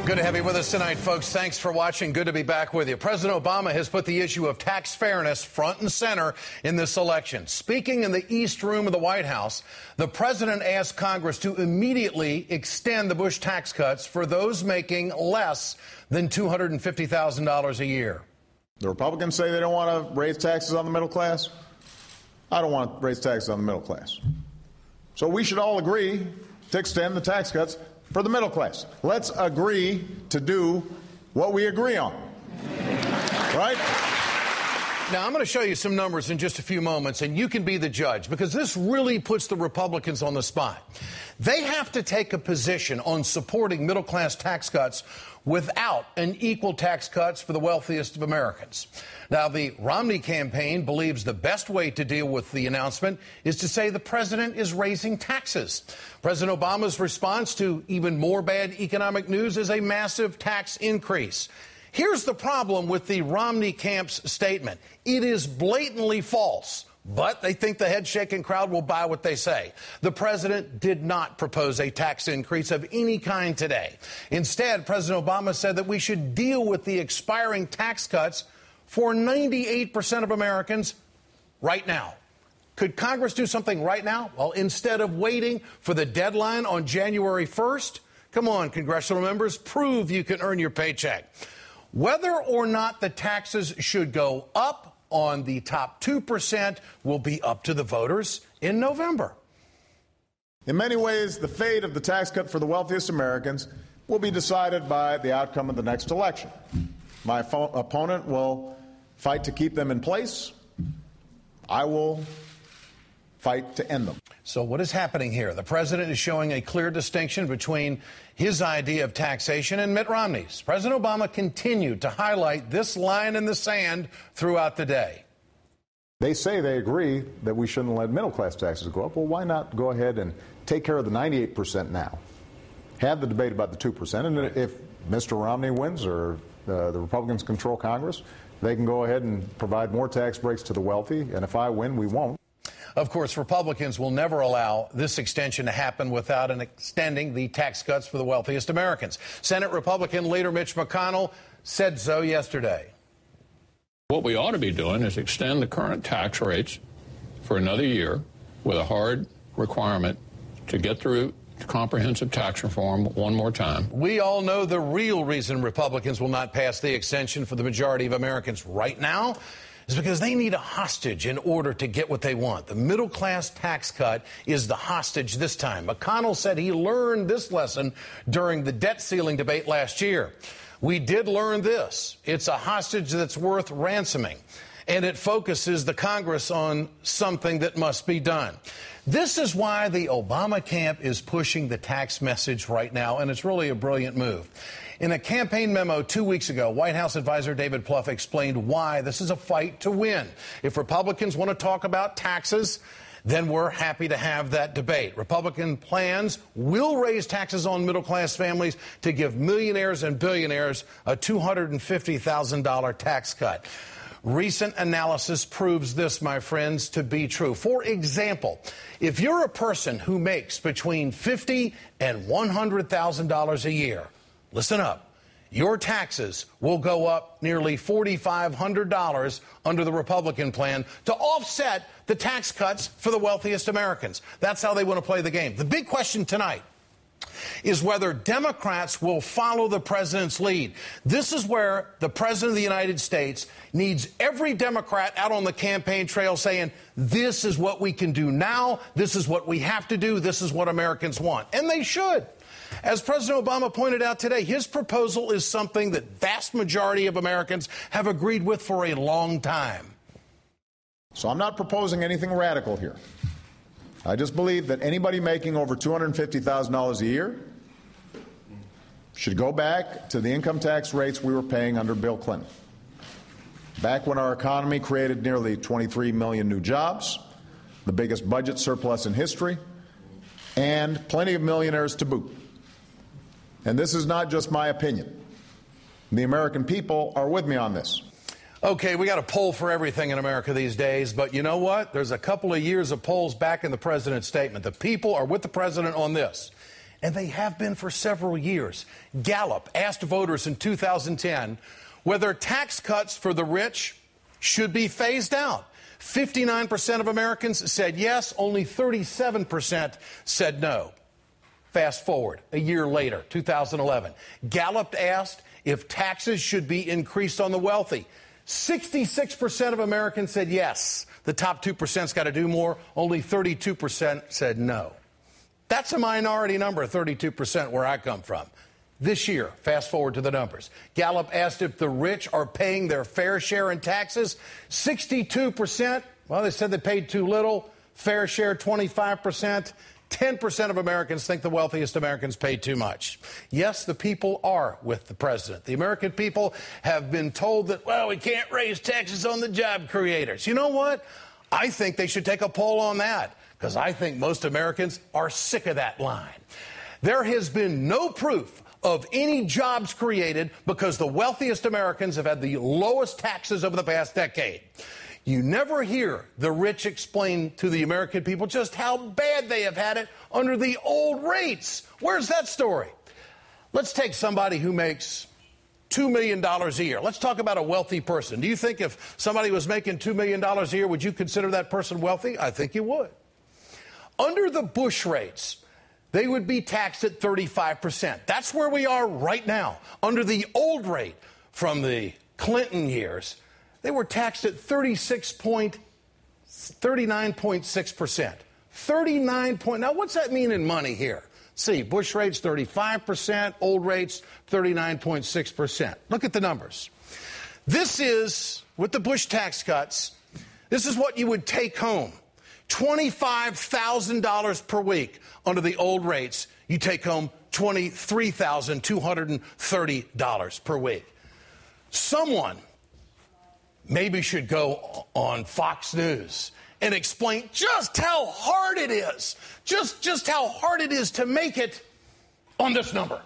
Good to have you with us tonight, folks. Thanks for watching. Good to be back with you. President Obama has put the issue of tax fairness front and center in this election. Speaking in the East Room of the White House, the president asked Congress to immediately extend the Bush tax cuts for those making less than $250,000 a year. The Republicans say they don't want to raise taxes on the middle class. I don't want to raise taxes on the middle class. So we should all agree to extend the tax cuts for the middle class. Let's agree to do what we agree on. Right? Now, I'm going to show you some numbers in just a few moments, and you can be the judge, because this really puts the Republicans on the spot. They have to take a position on supporting middle-class tax cuts without an equal tax cuts for the wealthiest of Americans. Now, the Romney campaign believes the best way to deal with the announcement is to say the president is raising taxes. President Obama's response to even more bad economic news is a massive tax increase. Here's the problem with the Romney camp's statement. It is blatantly false, but they think the head-shaking crowd will buy what they say. The president did not propose a tax increase of any kind today. Instead, President Obama said that we should deal with the expiring tax cuts for 98% of Americans right now. Could Congress do something right now? Well, instead of waiting for the deadline on January 1st, come on, congressional members, prove you can earn your paycheck. Whether or not the taxes should go up on the top 2% will be up to the voters in November. In many ways, the fate of the tax cut for the wealthiest Americans will be decided by the outcome of the next election. My opponent will fight to keep them in place. I will fight to end them. So what is happening here? The president is showing a clear distinction between his idea of taxation and Mitt Romney's. President Obama continued to highlight this line in the sand throughout the day. They say they agree that we shouldn't let middle-class taxes go up. Well, why not go ahead and take care of the 98% now? Have the debate about the 2%, and if Mr. Romney wins or the Republicans control Congress, they can go ahead and provide more tax breaks to the wealthy, and if I win, we won't. Of course, Republicans will never allow this extension to happen without extending the tax cuts for the wealthiest Americans. Senate Republican leader Mitch McConnell said so yesterday. What we ought to be doing is extend the current tax rates for another year with a hard requirement to get through comprehensive tax reform one more time. We all know the real reason Republicans will not pass the extension for the majority of Americans right now is because they need a hostage in order to get what they want. The middle-class tax cut is the hostage this time. McConnell said he learned this lesson during the debt ceiling debate last year. We did learn this. It's a hostage that's worth ransoming, and it focuses the Congress on something that must be done. This is why the Obama camp is pushing the tax message right now, and it's really a brilliant move. In a campaign memo 2 weeks ago, White House advisor David Plouffe explained why this is a fight to win. If Republicans want to talk about taxes, then we're happy to have that debate. Republican plans will raise taxes on middle-class families to give millionaires and billionaires a $250,000 tax cut. Recent analysis proves this, my friends, to be true. For example, if you're a person who makes between $50,000 and $100,000 a year, listen up, your taxes will go up nearly $4,500 under the Republican plan to offset the tax cuts for the wealthiest Americans. That's how they want to play the game. The big question tonight is whether Democrats will follow the president's lead. This is where the president of the United States needs every Democrat out on the campaign trail saying, this is what we can do now, this is what we have to do, this is what Americans want. And they should. As President Obama pointed out today, his proposal is something that vast majority of Americans have agreed with for a long time. So I'm not proposing anything radical here. I just believe that anybody making over $250,000 a year should go back to the income tax rates we were paying under Bill Clinton. Back when our economy created nearly 23 million new jobs, the biggest budget surplus in history, and plenty of millionaires to boot. And this is not just my opinion. The American people are with me on this. Okay, we got a poll for everything in America these days, but you know what? There's a couple of years of polls back in the president's statement. The people are with the president on this. and they have been for several years. Gallup asked voters in 2010 whether tax cuts for the rich should be phased out. 59% of Americans said yes, only 37% said no. Fast forward a year later, 2011. Gallup asked if taxes should be increased on the wealthy. 66% of Americans said yes. The top 2%'s got to do more. Only 32% said no. That's a minority number, 32%, where I come from. This year, fast forward to the numbers. Gallup asked if the rich are paying their fair share in taxes. 62%, well, they said they paid too little. Fair share, 25%. 10% of Americans think the wealthiest Americans pay too much. Yes, the people are with the president. The American people have been told that, well, we can't raise taxes on the job creators. You know what? I think they should take a poll on that, because I think most Americans are sick of that line. There has been no proof of any jobs created because the wealthiest Americans have had the lowest taxes over the past decade. You never hear the rich explain to the American people just how bad they have had it under the old rates. Where's that story? Let's take somebody who makes $2 million a year. Let's talk about a wealthy person. Do you think if somebody was making $2 million a year, would you consider that person wealthy? I think you would. Under the Bush rates, they would be taxed at 35%. That's where we are right now. Under the old rate from the Clinton years, they were taxed at 39.6%. Now, what's that mean in money here? See, Bush rates 35%, old rates 39.6%. Look at the numbers. This is, with the Bush tax cuts, this is what you would take home. $25,000 per week. Under the old rates, you take home $23,230 per week. Someone maybe should go on Fox News and explain just how hard it is, just how hard it is to make it on this number,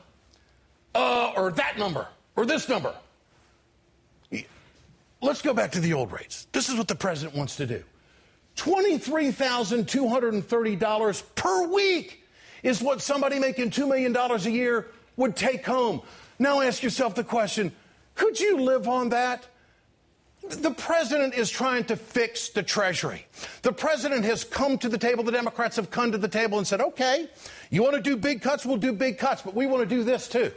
or that number, or this number. Let's go back to the old rates. This is what the president wants to do. $23,230 per week is what somebody making $2 million a year would take home. Now ask yourself the question, could you live on that? The president is trying to fix the Treasury. The president has come to the table, the Democrats have come to the table and said, okay, you want to do big cuts, we'll do big cuts, but we want to do this too.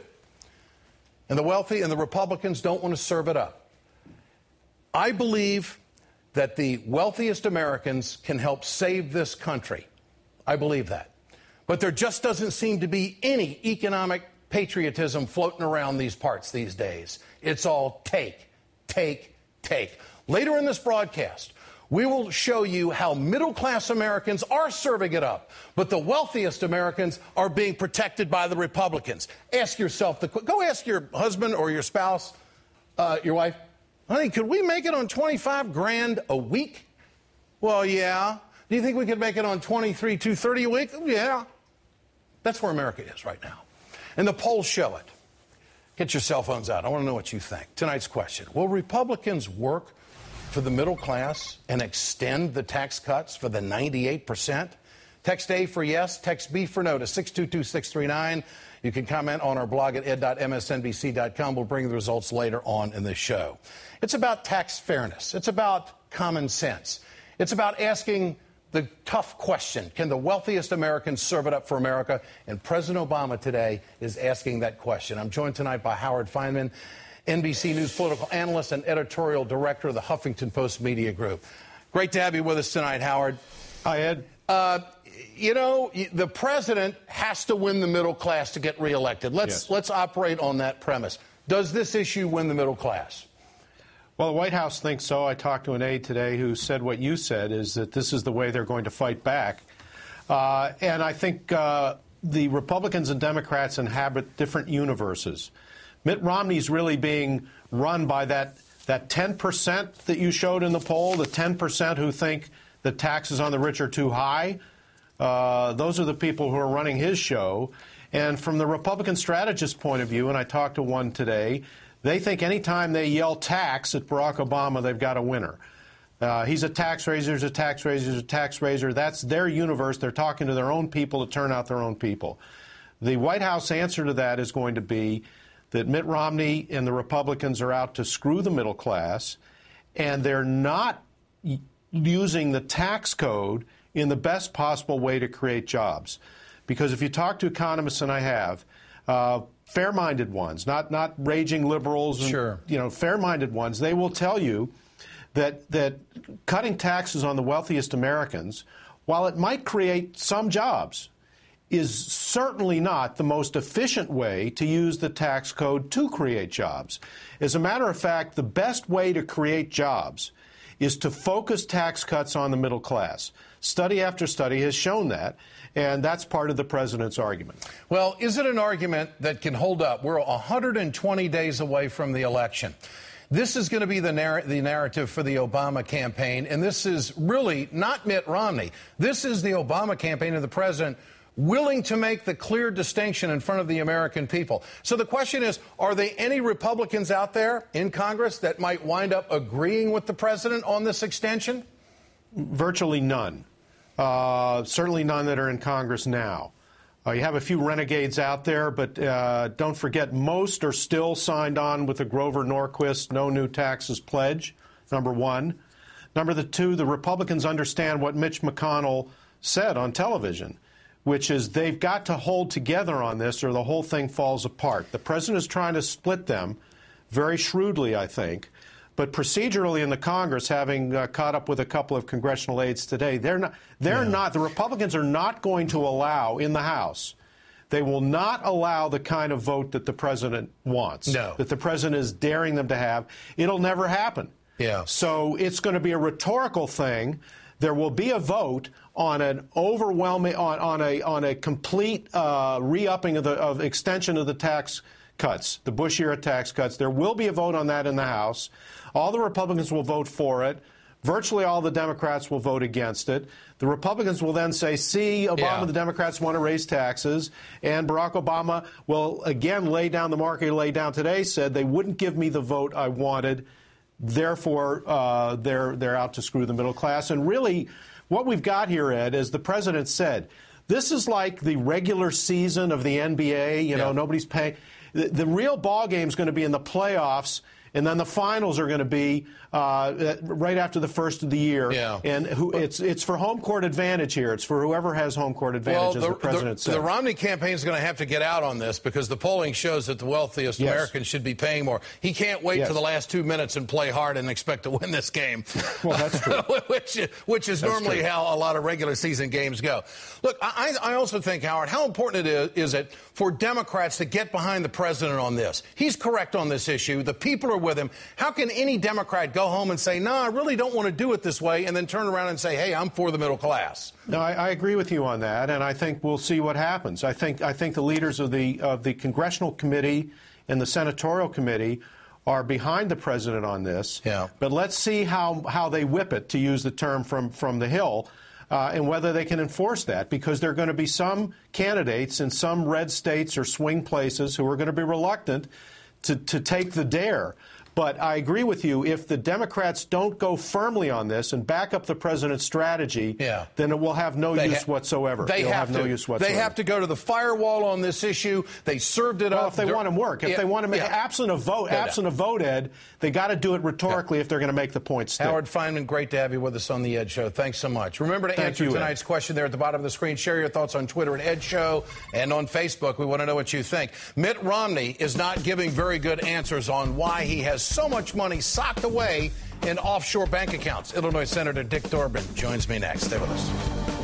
And the wealthy and the Republicans don't want to serve it up. I believe that the wealthiest Americans can help save this country. I believe that. But there just doesn't seem to be any economic patriotism floating around these parts these days. It's all take, take, take. Later in this broadcast, we will show you how middle-class Americans are serving it up, but the wealthiest Americans are being protected by the Republicans. Ask yourself, go ask your husband or your spouse, your wife, honey, could we make it on $25,000 a week? Well, yeah. Do you think we could make it on $23,230 a week? Yeah. That's where America is right now. And the polls show it. Get your cell phones out. I want to know what you think. Tonight's question, will Republicans work for the middle class and extend the tax cuts for the 98%? Text A for yes, text B for no to 622-639. You can comment on our blog at ed.msnbc.com. We'll bring the results later on in the show. It's about tax fairness. It's about common sense. It's about asking the tough question, can the wealthiest Americans serve it up for America? And President Obama today is asking that question. I'm joined tonight by Howard Fineman, NBC News political analyst and editorial director of the Huffington Post Media Group. Great to have you with us tonight, Howard. Hi, Ed. You know, the president has to win the middle class to get reelected. Let's operate on that premise. Does this issue win the middle class? Well, the White House thinks so. I talked to an aide today who said what you said, is that this is the way they're going to fight back. And I think the Republicans and Democrats inhabit different universes. Mitt Romney's really being run by that 10% that you showed in the poll, the 10% who think the taxes on the rich are too high. Those are the people who are running his show. And from the Republican strategist point of view, and I talked to one today, they think anytime they yell tax at Barack Obama, they've got a winner. He's a tax raiser, he's a tax raiser, he's a tax raiser. That's their universe. They're talking to their own people to turn out their own people. The White House answer to that is going to be that Mitt Romney and the Republicans are out to screw the middle class, and they're not using the tax code in the best possible way to create jobs. Because if you talk to economists, and I have, fair-minded ones, not raging liberals, and, sure, fair-minded ones, they will tell you that cutting taxes on the wealthiest Americans, while it might create some jobs, is certainly not the most efficient way to use the tax code to create jobs. As a matter of fact, the best way to create jobs is to focus tax cuts on the middle class. Study after study has shown that, and that's part of the president's argument. Well, is it an argument that can hold up? We're 120 days away from the election. This is going to be the narrative for the Obama campaign, and this is really not Mitt Romney. This is the Obama campaign and the president willing to make the clear distinction in front of the American people. So the question is, are there any Republicans out there in Congress that might wind up agreeing with the president on this extension? Virtually none. Certainly none that are in Congress now. You have a few renegades out there, but don't forget, most are still signed on with the Grover Norquist no new taxes pledge, number one. Number two, the Republicans understand what Mitch McConnell said on television, which is they've got to hold together on this or the whole thing falls apart. The president is trying to split them very shrewdly, I think. But procedurally in the Congress, having caught up with a couple of congressional aides today, the Republicans are not going to allow in the House, they will not allow the kind of vote that the president wants, that the president is daring them to have. It'll never happen. Yeah. So it's going to be a rhetorical thing. There will be a vote on an overwhelming, on a complete re-upping of extension of the tax cuts, the Bush-era tax cuts. There will be a vote on that in the House. All the Republicans will vote for it. Virtually all the Democrats will vote against it. The Republicans will then say, see, Obama, the Democrats want to raise taxes. And Barack Obama will again lay down the mark he laid down today, said they wouldn't give me the vote I wanted. Therefore, they're out to screw the middle class. And really, what we've got here, Ed, as the president said, this is like the regular season of the NBA. Nobody's paying. The real ball game is going to be in the playoffs, and then the finals are going to be right after the first of the year. Yeah. And it's for home court advantage here. It's for whoever has home court advantage, as the president said. The Romney campaign is going to have to get out on this because the polling shows that the wealthiest Americans should be paying more. He can't wait to the last 2 minutes and play hard and expect to win this game. Well, that's true. which is normally how a lot of regular season games go. Look, I also think, Howard, how important is it for Democrats to get behind the president on this? He's correct on this issue. The people are with him. How can any Democrat go home and say, no, I really don't want to do it this way, and then turn around and say, hey, I'm for the middle class? No, I agree with you on that, and I think we'll see what happens. I think the leaders of the Congressional Committee and the Senatorial Committee are behind the president on this. Yeah. But let's see how they whip it, to use the term from the Hill, and whether they can enforce that, because there are going to be some candidates in some red states or swing places who are going to be reluctant to take the dare. But I agree with you. If the Democrats don't go firmly on this and back up the president's strategy, then it will have no use whatsoever. They have to go to the firewall on this issue. They served it up. If they want to work, if they want to make absent a vote, Ed, they got to do it rhetorically if they're going to make the point stick. Howard Fineman, great to have you with us on the Ed Show. Thanks so much. Remember to answer tonight's question there at the bottom of the screen. Share your thoughts on Twitter at Ed Show and on Facebook. We want to know what you think. Mitt Romney is not giving very good answers on why he has so much money socked away in offshore bank accounts. Illinois Senator Dick Durbin joins me next. Stay with us.